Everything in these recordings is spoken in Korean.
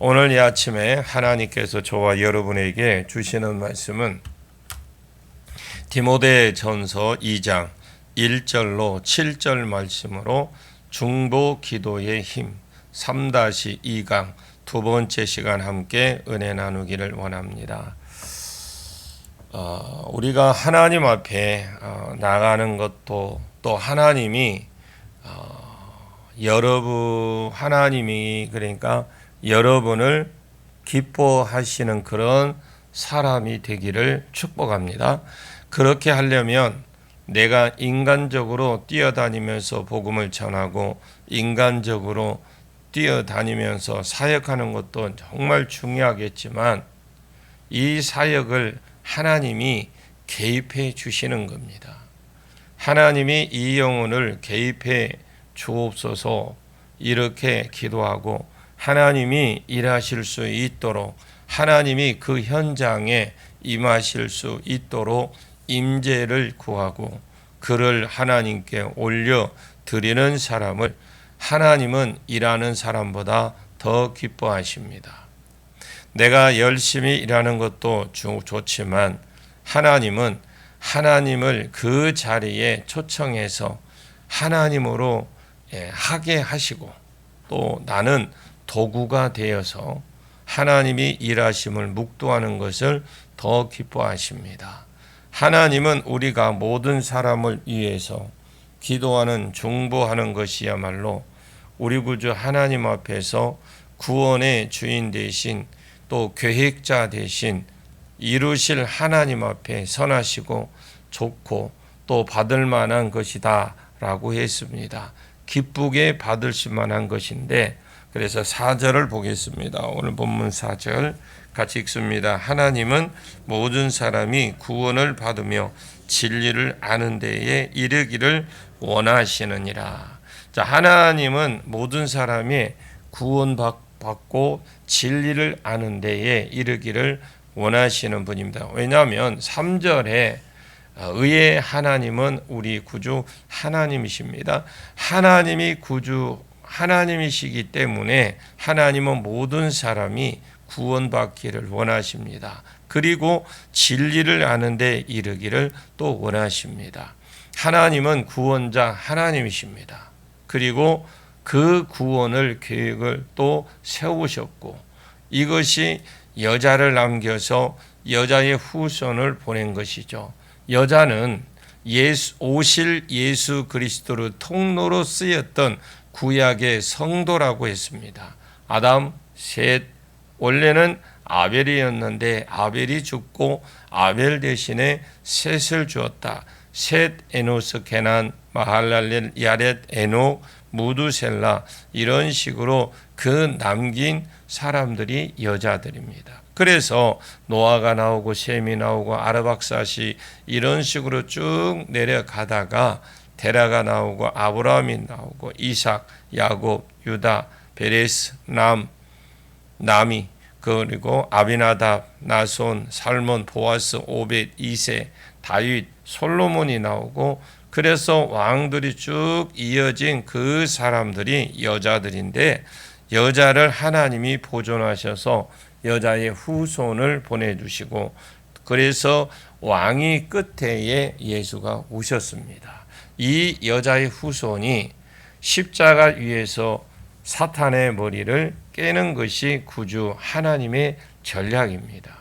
오늘 이 아침에 하나님께서 저와 여러분에게 주시는 말씀은 디모데전서 2장 1절로 7절 말씀으로 중보 기도의 힘 3-2강 두 번째 시간 함께 은혜 나누기를 원합니다. 우리가 하나님 앞에 나가는 것도 또 하나님이 그러니까 여러분을 기뻐하시는 그런 사람이 되기를 축복합니다. 그렇게 하려면 내가 인간적으로 뛰어다니면서 복음을 전하고 인간적으로 뛰어다니면서 사역하는 것도 정말 중요하겠지만 이 사역을 하나님이 개입해 주시는 겁니다. 하나님이 이 영혼을 개입해 주옵소서 이렇게 기도하고 하나님이 일하실 수 있도록 하나님이 그 현장에 임하실 수 있도록 임재를 구하고 그를 하나님께 올려 드리는 사람을 하나님은 일하는 사람보다 더 기뻐하십니다. 내가 열심히 일하는 것도 좋지만 하나님은 하나님을 그 자리에 초청해서 하나님으로 하게 하시고 또 나는 도구가 되어서 하나님이 일하심을 묵도하는 것을 더 기뻐하십니다. 하나님은 우리가 모든 사람을 위해서 기도하는 중보하는 것이야말로 우리 구주 하나님 앞에서 구원의 주인 되신 또 계획자 되신 이루실 하나님 앞에 선하시고 좋고 또 받을 만한 것이다 라고 했습니다. 기쁘게 받으실 만한 것인데 그래서 4절을 보겠습니다. 오늘 본문 4절 같이 읽습니다. 하나님은 모든 사람이 구원을 받으며 진리를 아는 데에 이르기를 원하시느니라. 자, 하나님은 모든 사람이 구원받고 진리를 아는 데에 이르기를 원하시는 분입니다. 왜냐하면 3절에 의의 하나님은 우리 구주 하나님이십니다. 하나님이 구주 하나님이시기 때문에 하나님은 모든 사람이 구원받기를 원하십니다. 그리고 진리를 아는 데 이르기를 또 원하십니다. 하나님은 구원자 하나님이십니다. 그리고 그 구원을 계획을 또 세우셨고 이것이 여자를 남겨서 여자의 후손을 보낸 것이죠. 여자는 오실 예수 그리스도를 통로로 쓰였던 구약의 성도라고 했습니다. 아담, 셋, 원래는 아벨이었는데 아벨이 죽고 아벨 대신에 셋을 주었다. 셋, 에노스, 게난, 마할랄렐, 야렛, 에녹, 무두셀라 이런 식으로 그 남긴 사람들이 여자들입니다. 그래서 노아가 나오고 셈이 나오고 아르박사시 이런 식으로 쭉 내려가다가 데라가 나오고 아브라함이 나오고 이삭, 야곱, 유다, 베레스, 나미 그리고 아비나답, 나손, 살몬, 보아스, 오벳, 이세, 다윗, 솔로몬이 나오고 그래서 왕들이 쭉 이어진 그 사람들이 여자들인데 여자를 하나님이 보존하셔서 여자의 후손을 보내주시고 그래서 왕이 끝에 예수가 오셨습니다. 이 여자의 후손이 십자가 위에서 사탄의 머리를 깨는 것이 구주 하나님의 전략입니다.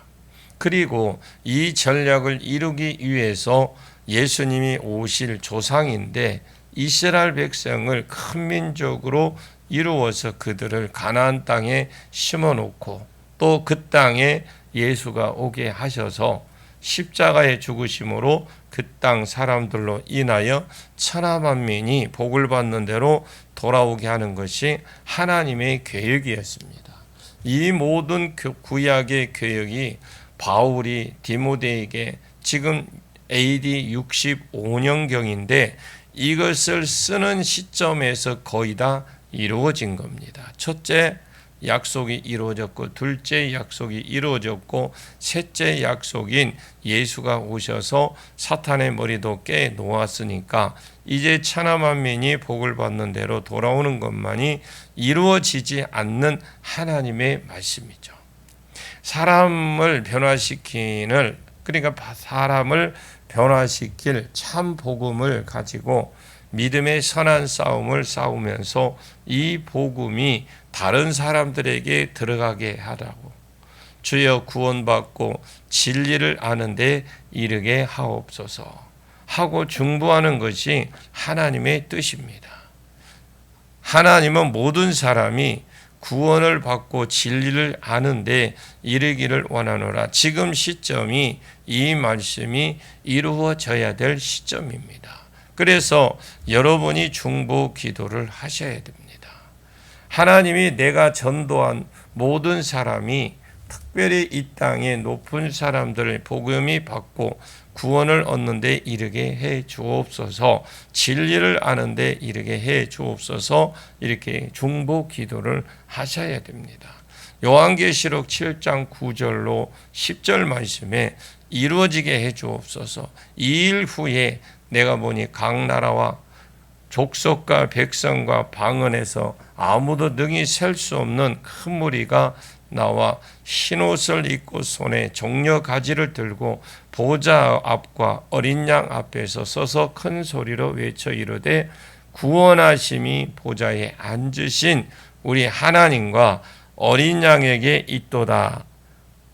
그리고 이 전략을 이루기 위해서 예수님이 오실 조상인데 이스라엘 백성을 큰 민족으로 이루어서 그들을 가나안 땅에 심어놓고 또 그 땅에 예수가 오게 하셔서 십자가의 죽으심으로 그 땅 사람들로 인하여 천하만민이 복을 받는 대로 돌아오게 하는 것이 하나님의 계획이었습니다. 이 모든 구약의 계획이 바울이 디모데에게 지금 AD 65년경인데 이것을 쓰는 시점에서 거의 다 이루어진 겁니다. 첫째, 약속이 이루어졌고 둘째 약속이 이루어졌고 셋째 약속인 예수가 오셔서 사탄의 머리도 깨 놓았으니까 이제 천하 만민이 복을 받는 대로 돌아오는 것만이 이루어지지 않는 하나님의 말씀이죠. 사람을 변화시키는, 그러니까 사람을 변화시킬 참 복음을 가지고 믿음의 선한 싸움을 싸우면서 이 복음이 다른 사람들에게 들어가게 하라고, 주여 구원받고 진리를 아는 데 이르게 하옵소서 하고 중보하는 것이 하나님의 뜻입니다. 하나님은 모든 사람이 구원을 받고 진리를 아는 데 이르기를 원하노라. 지금 시점이 이 말씀이 이루어져야 될 시점입니다. 그래서 여러분이 중보 기도를 하셔야 됩니다. 하나님이 내가 전도한 모든 사람이 특별히 이 땅에 높은 사람들의 복음이 받고 구원을 얻는 데 이르게 해 주옵소서, 진리를 아는 데 이르게 해 주옵소서, 이렇게 중보 기도를 하셔야 됩니다. 요한계시록 7장 9절로 10절 말씀에 이루어지게 해 주옵소서. 2일 후에 내가 보니 각 나라와 족속과 백성과 방언에서 아무도 능히 셀 수 없는 큰 무리가 나와 흰옷을 입고 손에 종려 가지를 들고 보좌 앞과 어린 양 앞에서 서서 큰 소리로 외쳐 이르되 구원하심이 보좌에 앉으신 우리 하나님과 어린 양에게 있도다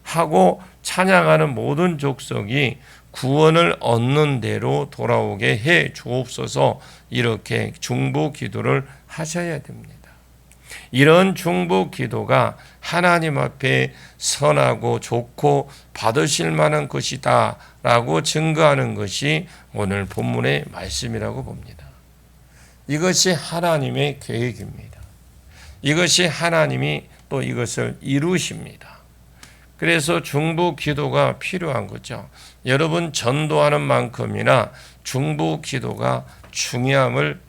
하고 찬양하는 모든 족속이 구원을 얻는 대로 돌아오게 해 주옵소서. 이렇게 중보 기도를 하셔야 됩니다. 이런 중보 기도가 하나님 앞에 선하고 좋고 받으실 만한 것이다 라고 증거하는 것이 오늘 본문의 말씀이라고 봅니다. 이것이 하나님의 계획입니다. 이것이 하나님이 또 이것을 이루십니다. 그래서 중보 기도가 필요한 거죠. 여러분 전도하는 만큼이나 중보 기도가 중요함을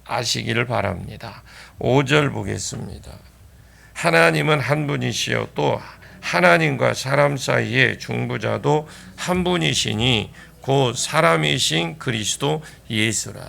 아시기를 바랍니다. 5절 보겠습니다. 하나님은 한 분이시요 또 하나님과 사람 사이의 중보자도 한 분이시니 곧 사람이신 그리스도 예수라.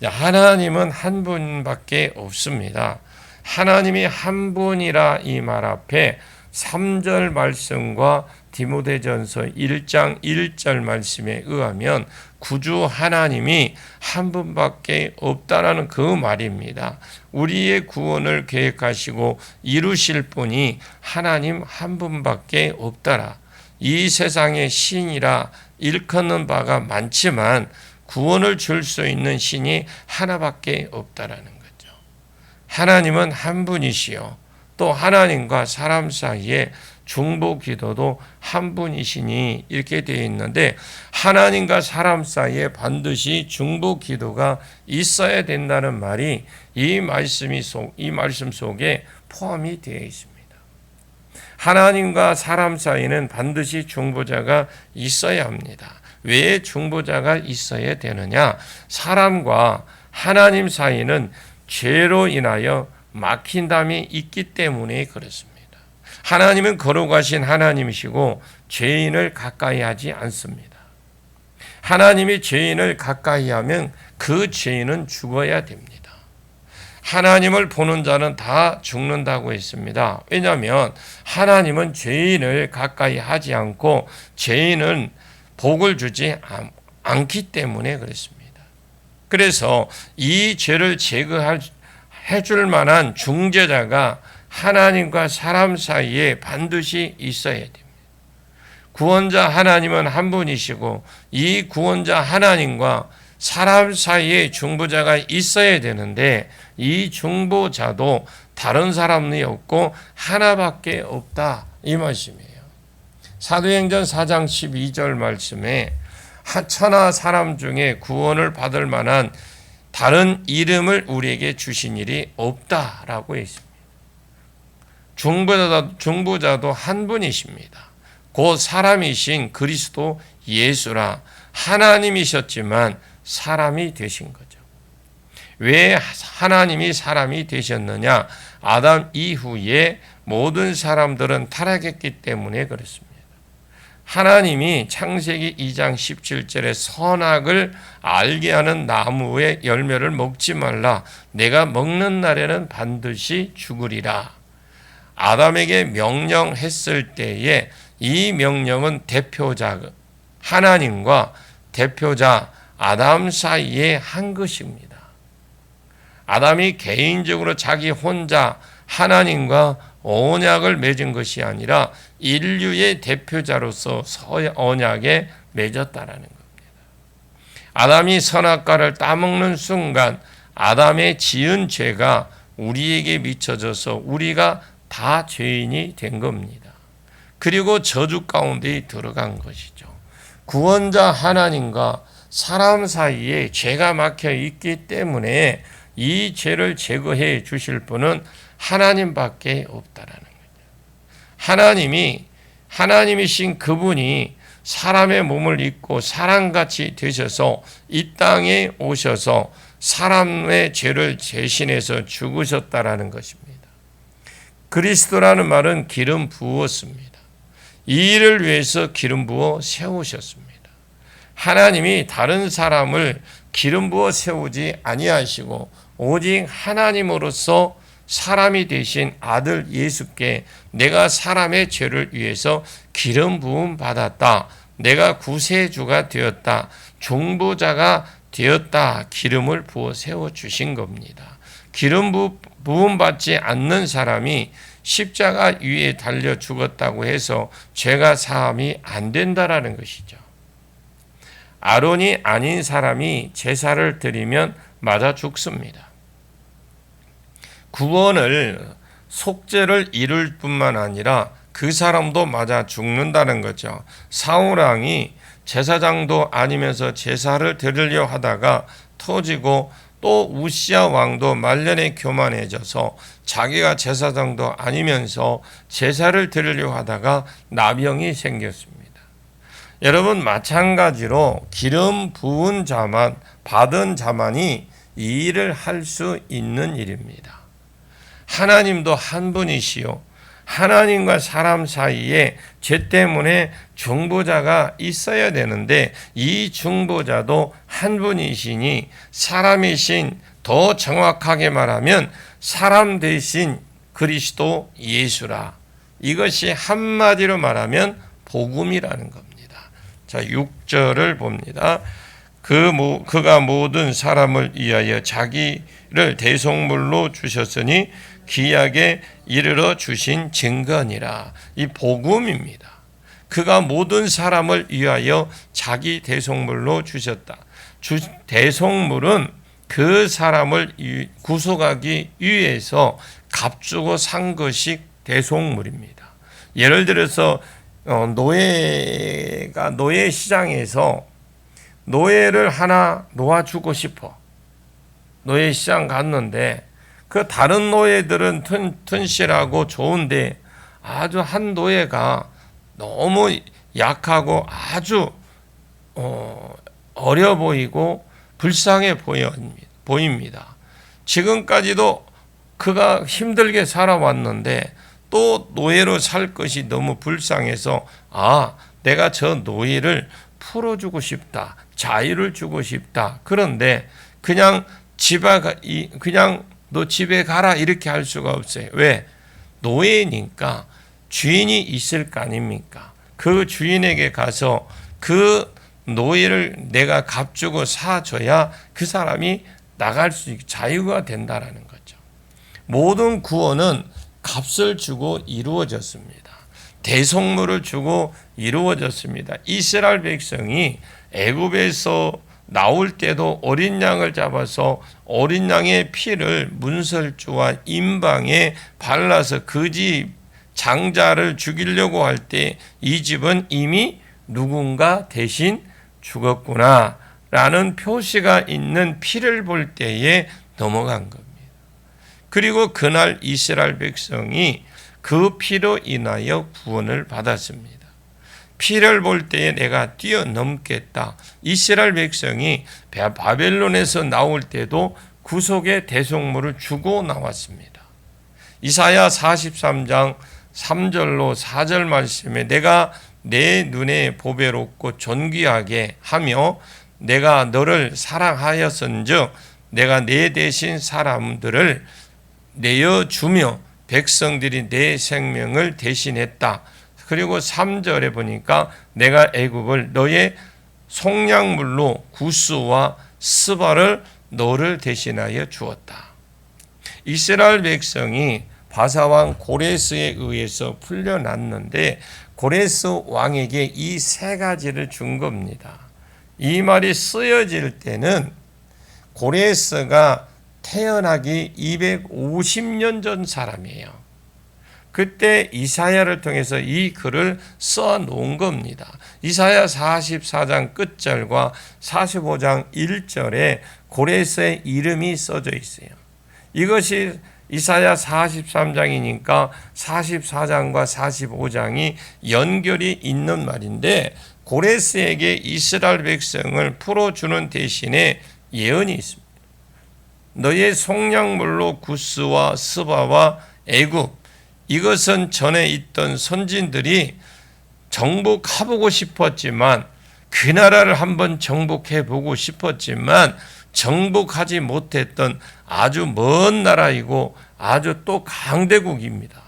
하나님은 한 분밖에 없습니다. 하나님이 한 분이라 이 말 앞에 3절 말씀과 디모데전서 1장 1절 말씀에 의하면 구주 하나님이 한 분밖에 없다라는 그 말입니다. 우리의 구원을 계획하시고 이루실 분이 하나님 한 분밖에 없다라. 이 세상에 신이라 일컫는 바가 많지만 구원을 줄 수 있는 신이 하나밖에 없다라는 거죠. 하나님은 한 분이시요 또 하나님과 사람 사이에 중보 기도도 한 분이시니 이렇게 되어 있는데 하나님과 사람 사이에 반드시 중보 기도가 있어야 된다는 말이 이 말씀 속에 포함이 되어 있습니다. 하나님과 사람 사이에는 반드시 중보자가 있어야 합니다. 왜 중보자가 있어야 되느냐? 사람과 하나님 사이는 죄로 인하여 막힌담이 있기 때문에 그렇습니다. 하나님은 거룩하신 하나님이시고 죄인을 가까이 하지 않습니다. 하나님이 죄인을 가까이 하면 그 죄인은 죽어야 됩니다. 하나님을 보는 자는 다 죽는다고 했습니다. 왜냐하면 하나님은 죄인을 가까이 하지 않고 죄인은 복을 주지 않기 때문에 그렇습니다. 그래서 이 죄를 해줄 만한 중재자가 하나님과 사람 사이에 반드시 있어야 됩니다. 구원자 하나님은 한 분이시고 이 구원자 하나님과 사람 사이에 중보자가 있어야 되는데 이 중보자도 다른 사람이 없고 하나밖에 없다 이 말씀이에요. 사도행전 4장 12절 말씀에 천하 사람 중에 구원을 받을 만한 다른 이름을 우리에게 주신 일이 없다라고 했습니다. 중보자도 한 분이십니다. 곧 사람이신 그리스도 예수라. 하나님이셨지만 사람이 되신 거죠. 왜 하나님이 사람이 되셨느냐? 아담 이후에 모든 사람들은 타락했기 때문에 그렇습니다. 하나님이 창세기 2장 17절에 선악을 알게 하는 나무의 열매를 먹지 말라. 내가 먹는 날에는 반드시 죽으리라. 아담에게 명령했을 때에 이 명령은 대표자 하나님과 대표자 아담 사이에 한 것입니다. 아담이 개인적으로 자기 혼자 하나님과 언약을 맺은 것이 아니라 인류의 대표자로서 언약에 맺었다라는 겁니다. 아담이 선악과를 따먹는 순간 아담의 지은 죄가 우리에게 미쳐져서 우리가 다 죄인이 된 겁니다. 그리고 저주 가운데 들어간 것이죠. 구원자 하나님과 사람 사이에 죄가 막혀 있기 때문에 이 죄를 제거해 주실 분은 하나님밖에 없다라는 거죠. 하나님이신 그분이 사람의 몸을 입고 사람같이 되셔서 이 땅에 오셔서 사람의 죄를 대신해서 죽으셨다라는 것입니다. 그리스도라는 말은 기름 부었습니다. 이 일을 위해서 기름 부어 세우셨습니다. 하나님이 다른 사람을 기름 부어 세우지 아니하시고 오직 하나님으로서 사람이 되신 아들 예수께 내가 사람의 죄를 위해서 기름 부음 받았다. 내가 구세주가 되었다. 중보자가 되었다. 기름을 부어 세워 주신 겁니다. 기름 부음 받지 않는 사람이 십자가 위에 달려 죽었다고 해서 죄가 사함이 안 된다라는 것이죠. 아론이 아닌 사람이 제사를 드리면 맞아 죽습니다. 구원을 속죄를 이룰 뿐만 아니라 그 사람도 맞아 죽는다는 거죠. 사울왕이 제사장도 아니면서 제사를 드리려 하다가 터지고 또 우시야 왕도 말년에 교만해져서 자기가 제사장도 아니면서 제사를 드리려 하다가 나병이 생겼습니다. 여러분 마찬가지로 기름 부은 자만 받은 자만이 이 일을 할 수 있는 일입니다. 하나님도 한 분이시요 하나님과 사람 사이에 죄 때문에 중보자가 있어야 되는데 이 중보자도 한 분이시니 사람이신 더 정확하게 말하면 사람 대신 그리스도 예수라. 이것이 한마디로 말하면 복음이라는 겁니다. 자, 6절을 봅니다. 그가 모든 사람을 위하여 자기를 대속물로 주셨으니 기약에 이르러 주신 증거니라. 이 복음입니다. 그가 모든 사람을 위하여 자기 대속물로 주셨다. 대속물은 그 사람을 구속하기 위해서 값주고 산 것이 대속물입니다. 예를 들어서 노예 시장에서 노예를 하나 놓아주고 싶어. 노예 시장 갔는데 그 다른 노예들은 튼실하고 좋은데 아주 한 노예가 너무 약하고 아주 어려 보이고 불쌍해 보입니다. 지금까지도 그가 힘들게 살아왔는데 또 노예로 살 것이 너무 불쌍해서 내가 저 노예를 풀어주고 싶다. 자유를 주고 싶다. 그런데 그냥 너 집에 가라 이렇게 할 수가 없어요. 왜? 노예니까 주인이 있을 거 아닙니까? 그 주인에게 가서 그 노예를 내가 값주고 사줘야 그 사람이 나갈 수 있고 자유가 된다라는 거죠. 모든 구원은 값을 주고 이루어졌습니다. 대속물을 주고 이루어졌습니다. 이스라엘 백성이 애굽에서 나올 때도 어린 양을 잡아서 어린 양의 피를 문설주와 임방에 발라서 그 집 장자를 죽이려고 할 때 이 집은 이미 누군가 대신 죽었구나 라는 표시가 있는 피를 볼 때에 넘어간 겁니다. 그리고 그날 이스라엘 백성이 그 피로 인하여 구원을 받았습니다. 피를 볼 때에 내가 뛰어넘겠다. 이스라엘 백성이 바벨론에서 나올 때도 구속의 대속물을 주고 나왔습니다. 이사야 43장 3절로 4절 말씀에 내가 내 눈에 보배롭고 존귀하게 하며 내가 너를 사랑하였은즉 내가 내 대신 사람들을 내어주며 백성들이 내 생명을 대신했다. 그리고 3절에 보니까 내가 애굽을 너의 속량물로 구스와 스바를 너를 대신하여 주었다. 이스라엘 백성이 바사왕 고레스에 의해서 풀려났는데 고레스 왕에게 이 세 가지를 준 겁니다. 이 말이 쓰여질 때는 고레스가 태어나기 250년 전 사람이에요. 그때 이사야를 통해서 이 글을 써놓은 겁니다. 이사야 44장 끝절과 45장 1절에 고레스의 이름이 써져 있어요. 이것이 이사야 43장이니까 44장과 45장이 연결이 있는 말인데 고레스에게 이스라엘 백성을 풀어주는 대신에 예언이 있습니다. 너의 속량물로 구스와 스바와 애굽, 이것은 전에 있던 선진들이 정복해보고 싶었지만 그 나라를 한번 정복해보고 싶었지만 정복하지 못했던 아주 먼 나라이고 아주 또 강대국입니다.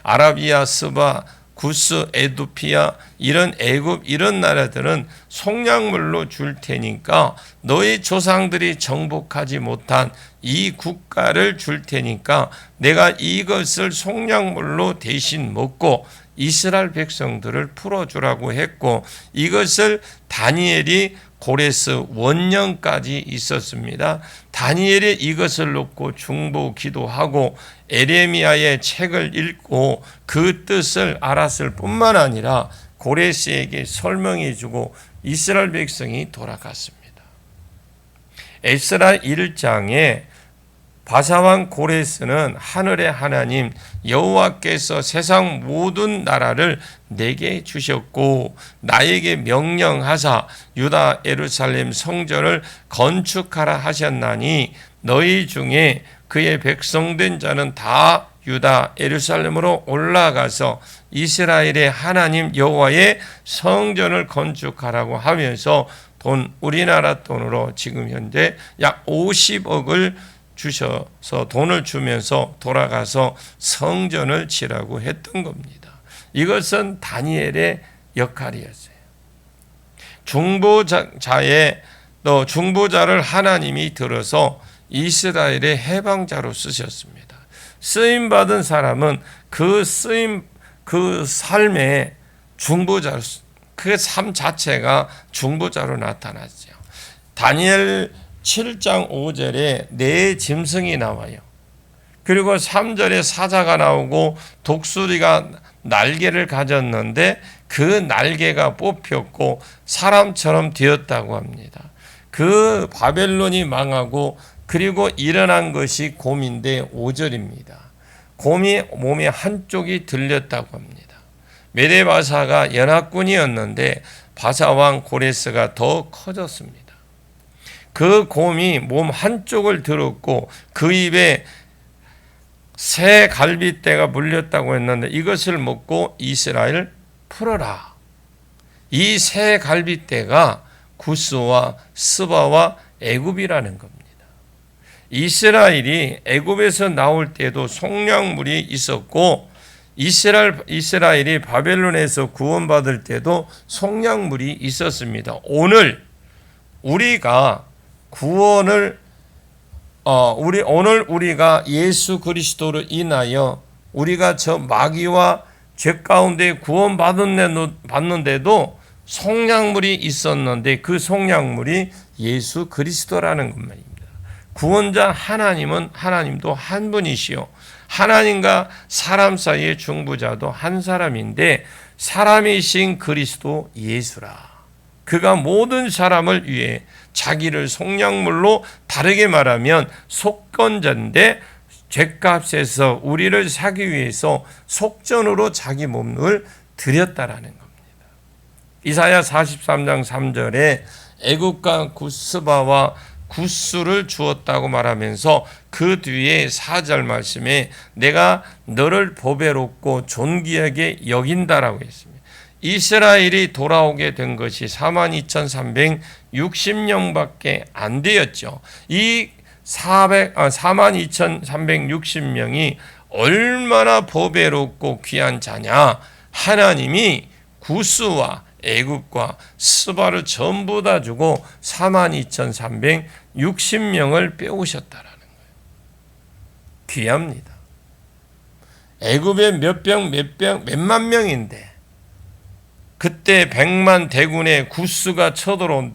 아라비아, 스바, 구스, 에두피아 이런 애굽 이런 나라들은 속량물로 줄 테니까 너희 조상들이 정복하지 못한 이 국가를 줄 테니까 내가 이것을 속량물로 대신 먹고 이스라엘 백성들을 풀어주라고 했고 이것을 다니엘이 고레스 원년까지 있었습니다. 다니엘이 이것을 놓고 중보 기도하고 에레미야의 책을 읽고 그 뜻을 알았을 뿐만 아니라 고레스에게 설명해 주고 이스라엘 백성이 돌아갔습니다. 에스라 1장에 바사왕 고레스는 하늘의 하나님 여호와께서 세상 모든 나라를 내게 주셨고 나에게 명령하사 유다 예루살렘 성전을 건축하라 하셨나니 너희 중에 그의 백성된 자는 다 유다 예루살렘으로 올라가서 이스라엘의 하나님 여호와의 성전을 건축하라고 하면서 우리나라 돈으로 지금 현재 약 50억을 주셔서 돈을 주면서 돌아가서 성전을 지라고 했던 겁니다. 이것은 다니엘의 역할이었어요. 중보자를 하나님이 들어서 이스라엘의 해방자로 쓰셨습니다. 쓰임 받은 사람은 그 삶의 중보자로, 그 삶 자체가 중보자로 나타났죠. 다니엘 7장 5절에 네 짐승이 나와요. 그리고 3절에 사자가 나오고 독수리가 날개를 가졌는데 그 날개가 뽑혔고 사람처럼 되었다고 합니다. 그 바벨론이 망하고 그리고 일어난 것이 곰인데 5절입니다. 곰이 몸의 한쪽이 들렸다고 합니다. 메데바사가 연합군이었는데 바사왕 고레스가 더 커졌습니다. 그 곰이 몸 한쪽을 들었고 그 입에 새 갈빗대가 물렸다고 했는데 이것을 먹고 이스라엘 풀어라. 이 새 갈빗대가 구스와 스바와 애굽이라는 겁니다. 이스라엘이 애굽에서 나올 때도 속량물이 있었고 이스라엘이 바벨론에서 구원받을 때도 속량물이 있었습니다. 오늘 우리가 오늘 우리가 예수 그리스도로 인하여 우리가 저 마귀와 죄 가운데 구원받는데도 속량물이 있었는데 그 속량물이 예수 그리스도라는 것만입니다. 구원자 하나님도 한 분이시요 하나님과 사람 사이의 중보자도 한 사람인데 사람이신 그리스도 예수라. 그가 모든 사람을 위해 자기를 속량물로 다르게 말하면 속건자인데 죗값에서 우리를 사기 위해서 속전으로 자기 몸을 드렸다라는 겁니다. 이사야 43장 3절에 애굽과 구스바와 구스를 주었다고 말하면서 그 뒤에 4절 말씀에 내가 너를 보배롭고 존귀하게 여긴다라고 했습니다. 이스라엘이 돌아오게 된 것이 42,360명밖에 안 되었죠. 이 42,360명이 얼마나 보배롭고 귀한 자냐. 하나님이 구스와 애굽과 스바를 전부 다 주고 42,360명을 빼오셨다라는 거예요. 귀합니다. 애굽에 몇만 명인데 그때 100만 대군의 구스가 쳐들어온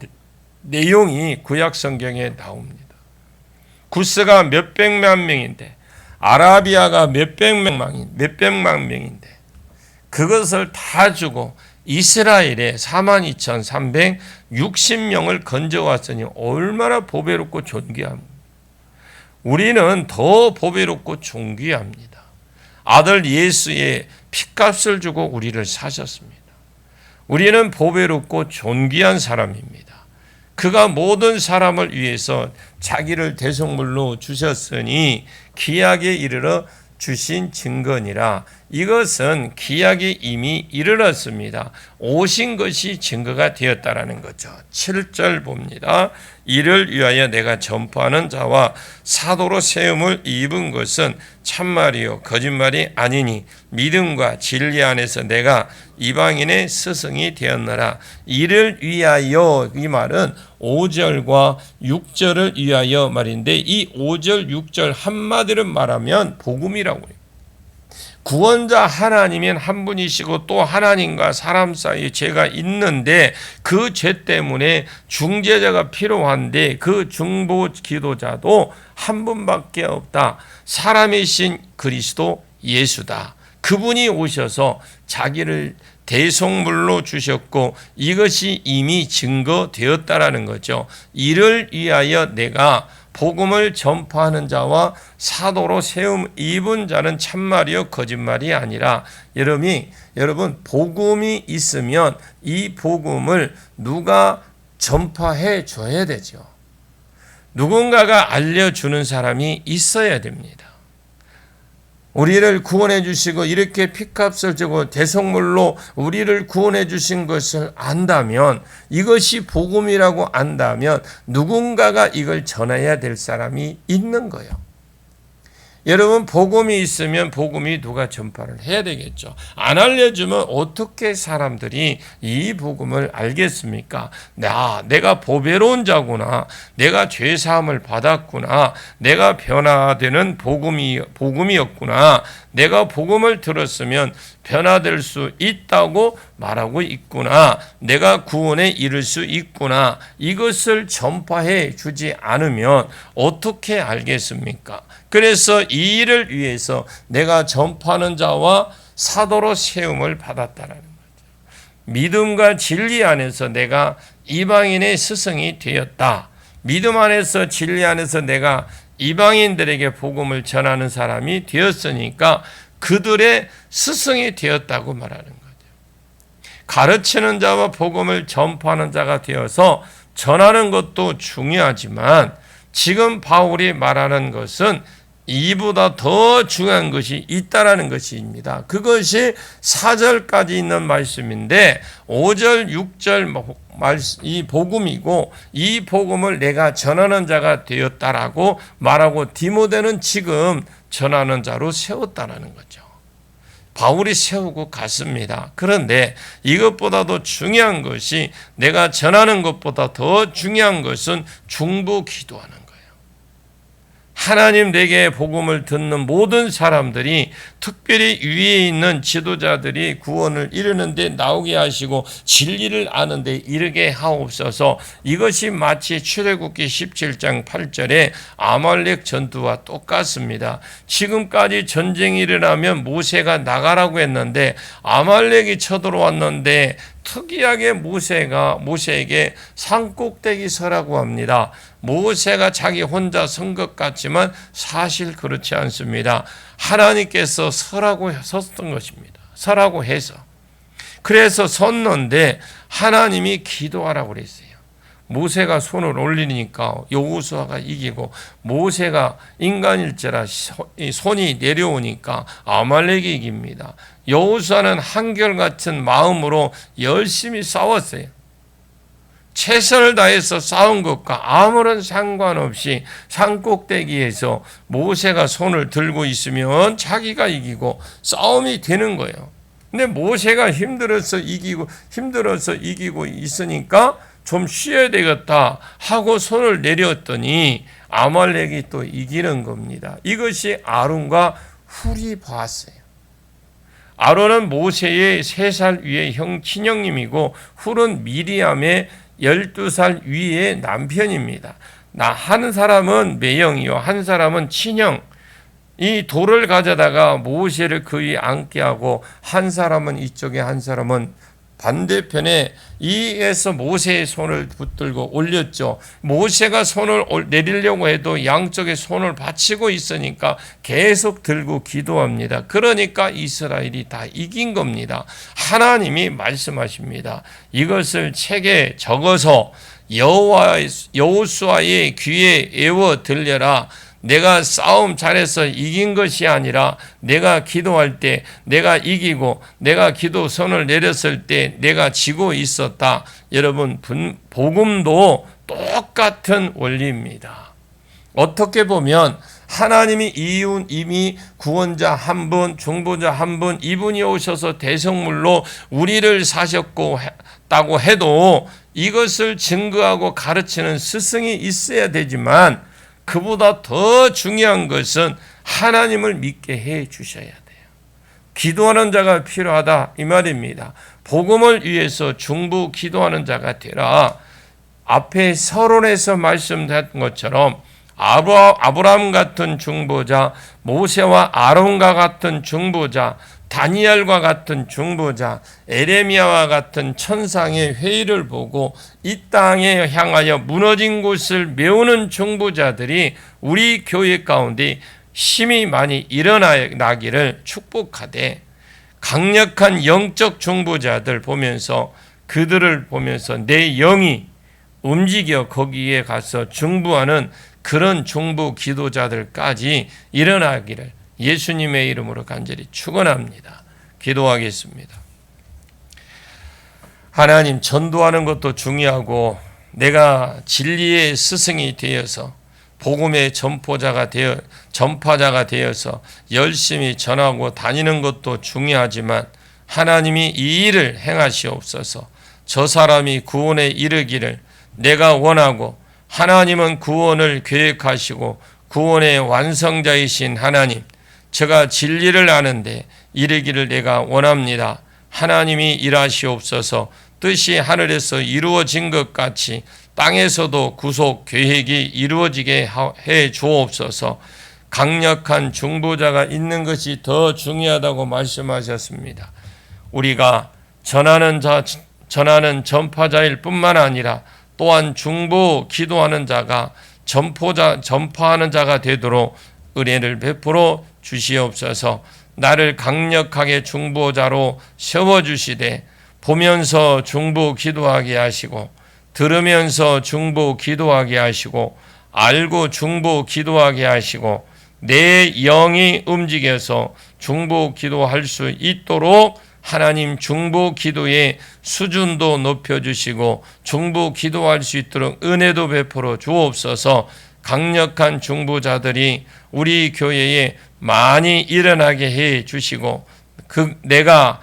내용이 구약 성경에 나옵니다. 구스가 몇백만 명인데 아라비아가 몇백만 명인데 그것을 다 주고 이스라엘에 42,360명을 건져왔으니 얼마나 보배롭고 존귀합니다. 우리는 더 보배롭고 존귀합니다. 아들 예수의 핏값을 주고 우리를 사셨습니다. 우리는 보배롭고 존귀한 사람입니다. 그가 모든 사람을 위해서 자기를 대속물로 주셨으니 기약에 이르러 주신 증거니라. 이것은 기약이 이미 이르렀습니다. 오신 것이 증거가 되었다라는 거죠. 7절 봅니다. 이를 위하여 내가 전파하는 자와 사도로 세움을 입은 것은 참말이요 거짓말이 아니니 믿음과 진리 안에서 내가 이방인의 스승이 되었노라. 이를 위하여, 이 말은 5절과 6절을 위하여 말인데 이 5절 6절 한마디로 말하면 복음이라고 해요. 구원자 하나님은 한 분이시고 또 하나님과 사람 사이에 죄가 있는데 그 죄 때문에 중재자가 필요한데 그 중보 기도자도 한 분밖에 없다. 사람이신 그리스도 예수다. 그분이 오셔서 자기를 대속물로 주셨고 이것이 이미 증거되었다라는 거죠. 이를 위하여 내가 복음을 전파하는 자와 사도로 세움 입은 자는 참말이요 거짓말이 아니라, 여러분 복음이 있으면 이 복음을 누가 전파해 줘야 되죠. 누군가가 알려주는 사람이 있어야 됩니다. 우리를 구원해 주시고 이렇게 핏값을 주고 대속물로 우리를 구원해 주신 것을 안다면, 이것이 복음이라고 안다면 누군가가 이걸 전해야 될 사람이 있는 거예요. 여러분, 복음이 있으면 복음이 누가 전파를 해야 되겠죠. 안 알려주면 어떻게 사람들이 이 복음을 알겠습니까? 내가 보배로운 자구나, 내가 죄사함을 받았구나, 내가 변화되는 복음이었구나, 내가 복음을 들었으면 변화될 수 있다고 말하고 있구나, 내가 구원에 이를 수 있구나, 이것을 전파해 주지 않으면 어떻게 알겠습니까? 그래서 이 일을 위해서 내가 전파하는 자와 사도로 세움을 받았다라는 거죠. 믿음과 진리 안에서 내가 이방인의 스승이 되었다. 믿음 안에서 진리 안에서 내가 이방인들에게 복음을 전하는 사람이 되었으니까 그들의 스승이 되었다고 말하는 거죠. 가르치는 자와 복음을 전파하는 자가 되어서 전하는 것도 중요하지만 지금 바울이 말하는 것은 이보다 더 중요한 것이 있다라는 것입니다. 그것이 4절까지 있는 말씀인데 5절, 6절 이 복음이고, 이 복음을 내가 전하는 자가 되었다라고 말하고 디모데는 지금 전하는 자로 세웠다라는 거죠. 바울이 세우고 갔습니다. 그런데 이것보다도 중요한 것이, 내가 전하는 것보다 더 중요한 것은 중보 기도하는 거예요. 하나님 내게 복음을 듣는 모든 사람들이, 특별히 위에 있는 지도자들이 구원을 이루는데 나오게 하시고 진리를 아는데 이르게 하옵소서. 이것이 마치 출애굽기 17장 8절에 아말렉 전투와 똑같습니다. 지금까지 전쟁이 일어나면 모세가 나가라고 했는데 아말렉이 쳐들어왔는데 특이하게 모세에게 산꼭대기 서라고 합니다. 모세가 자기 혼자 선 것 같지만 사실 그렇지 않습니다. 하나님께서 서라고 섰던 것입니다. 서라고 해서. 그래서 섰는데 하나님이 기도하라고 그랬어요. 모세가 손을 올리니까 여호수아가 이기고, 모세가 인간일지라 손이 내려오니까 아말렉이 이깁니다. 여호수아는 한결같은 마음으로 열심히 싸웠어요. 최선을 다해서 싸운 것과 아무런 상관없이 산꼭대기에서 모세가 손을 들고 있으면 자기가 이기고 싸움이 되는 거예요. 근데 모세가 힘들어서 이기고 있으니까 좀 쉬어야 되겠다 하고 손을 내렸더니 아말렉이 또 이기는 겁니다. 이것이 아론과 훌이 봤어요. 아론은 모세의 3살 위의 친형님이고 훌은 미리암의 12살 위의 남편입니다. 한 사람은 매형이요, 한 사람은 친형. 이 돌을 가져다가 모세를 그 위에 앉게 하고, 한 사람은 이쪽에 한 사람은 반대편에 이에서 모세의 손을 붙들고 올렸죠. 모세가 손을 내리려고 해도 양쪽에 손을 받치고 있으니까 계속 들고 기도합니다. 그러니까 이스라엘이 다 이긴 겁니다. 하나님이 말씀하십니다. 이것을 책에 적어서 여호수아의 귀에 애워 들려라. 내가 싸움 잘해서 이긴 것이 아니라 내가 기도할 때 내가 이기고, 내가 기도 손을 내렸을 때 내가 지고 있었다. 여러분, 복음도 똑같은 원리입니다. 어떻게 보면 하나님이 이미 구원자 한 분, 중보자 한 분, 이분이 오셔서 대성물로 우리를 사셨다고 해도 이것을 증거하고 가르치는 스승이 있어야 되지만, 그보다 더 중요한 것은 하나님을 믿게 해 주셔야 돼요. 기도하는 자가 필요하다 이 말입니다. 복음을 위해서 중보 기도하는 자가 되라. 앞에 서론에서 말씀드린 것처럼 아브라함 같은 중보자, 모세와 아론과 같은 중보자, 다니엘과 같은 중보자, 에레미야와 같은 천상의 회의를 보고 이 땅에 향하여 무너진 곳을 메우는 중보자들이 우리 교회 가운데 힘이 많이 일어나기를 축복하되, 강력한 영적 중보자들 보면서, 그들을 보면서 내 영이 움직여 거기에 가서 중보하는 그런 중보 기도자들까지 일어나기를 예수님의 이름으로 간절히 축원합니다. 기도하겠습니다. 하나님, 전도하는 것도 중요하고 내가 진리의 스승이 되어서 복음의 전파자가 되어서 열심히 전하고 다니는 것도 중요하지만, 하나님이 이 일을 행하시옵소서. 저 사람이 구원에 이르기를 내가 원하고, 하나님은 구원을 계획하시고 구원의 완성자이신 하나님, 제가 진리를 아는데 이르기를 내가 원합니다. 하나님이 일하시옵소서. 뜻이 하늘에서 이루어진 것 같이 땅에서도 구속 계획이 이루어지게 해 주옵소서. 강력한 중보자가 있는 것이 더 중요하다고 말씀하셨습니다. 우리가 전하는 전파자일 뿐만 아니라 또한 중보 기도하는 자가 전파하는 자가 되도록 은혜를 베풀어 주시옵소서. 나를 강력하게 중보자로 세워주시되, 보면서 중보 기도하게 하시고, 들으면서 중보 기도하게 하시고, 알고 중보 기도하게 하시고, 내 영이 움직여서 중보 기도할 수 있도록 하나님 중보 기도의 수준도 높여주시고 중보 기도할 수 있도록 은혜도 베풀어 주옵소서. 강력한 중보자들이 우리 교회에 많이 일어나게 해 주시고, 내가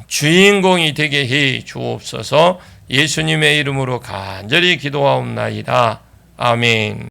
주인공이 되게 해 주옵소서. 예수님의 이름으로 간절히 기도하옵나이다. 아멘.